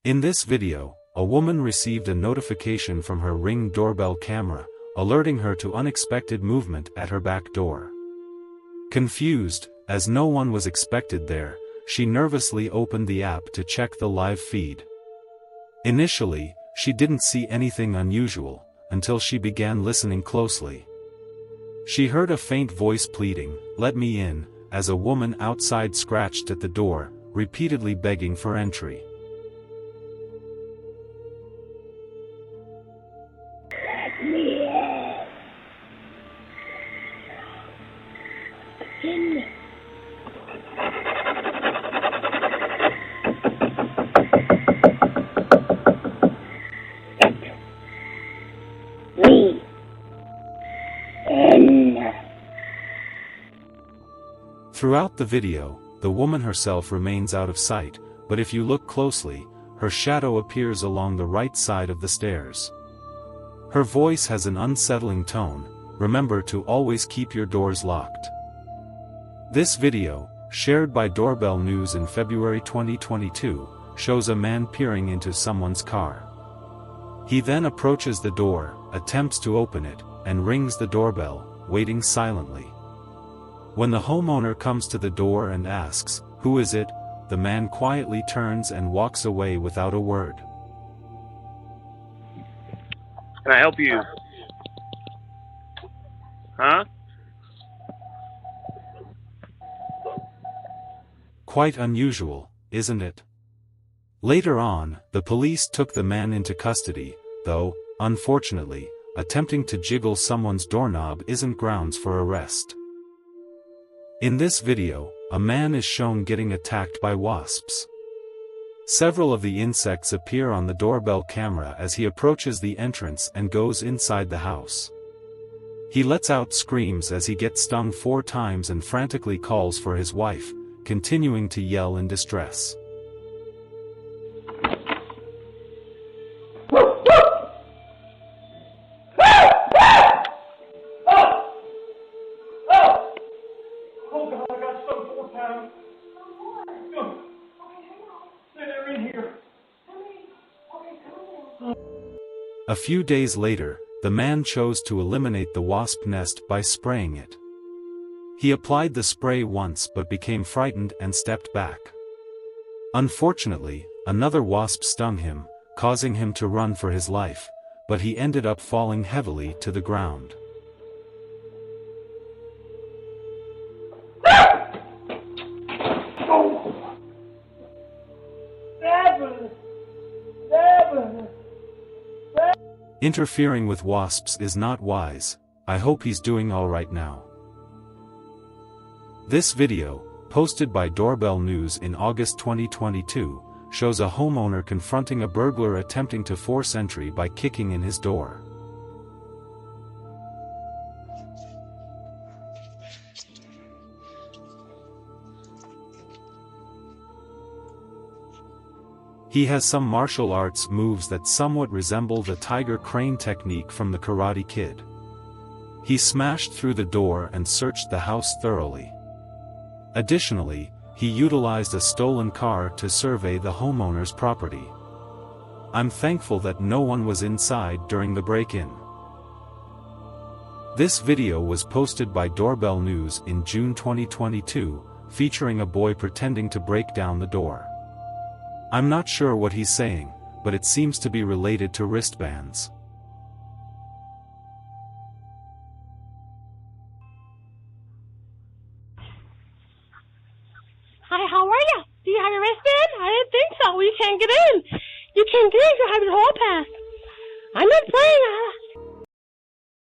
In this video, a woman received a notification from her Ring doorbell camera, alerting her to unexpected movement at her back door. Confused, as no one was expected there, she nervously opened the app to check the live feed. Initially, she didn't see anything unusual, until she began listening closely. She heard a faint voice pleading, "Let me in," as a woman outside scratched at the door, repeatedly begging for entry. Let me in. Let me in. Throughout the video, the woman herself remains out of sight, but if you look closely, her shadow appears along the right side of the stairs. Her voice has an unsettling tone. Remember to always keep your doors locked. This video, shared by Doorbell News in February 2022, shows a man peering into someone's car. He then approaches the door, attempts to open it, and rings the doorbell, waiting silently. When the homeowner comes to the door and asks, "Who is it?" the man quietly turns and walks away without a word. Can I help you? Huh? Quite unusual, isn't it? Later on, the police took the man into custody, though, unfortunately, attempting to jiggle someone's doorknob isn't grounds for arrest. In this video, a man is shown getting attacked by wasps. Several of the insects appear on the doorbell camera as he approaches the entrance and goes inside the house. He lets out screams as he gets stung 4 times and frantically calls for his wife, continuing to yell in distress. A few days later, the man chose to eliminate the wasp nest by spraying it. He applied the spray once but became frightened and stepped back. Unfortunately, another wasp stung him, causing him to run for his life, but he ended up falling heavily to the ground. Interfering with wasps is not wise. I hope he's doing all right now. This video, posted by Doorbell News in August 2022, shows a homeowner confronting a burglar attempting to force entry by kicking in his door. He has some martial arts moves that somewhat resemble the tiger crane technique from the Karate Kid. He smashed through the door and searched the house thoroughly. Additionally, he utilized a stolen car to survey the homeowner's property. I'm thankful that no one was inside during the break-in. This video was posted by Doorbell News in June 2022, featuring a boy pretending to break down the door. I'm not sure what he's saying, but it seems to be related to wristbands. Hi, how are you? Do you have your wristband? I didn't think so. You can't get in. You can't get in if you have your hall pass. I'm not playing.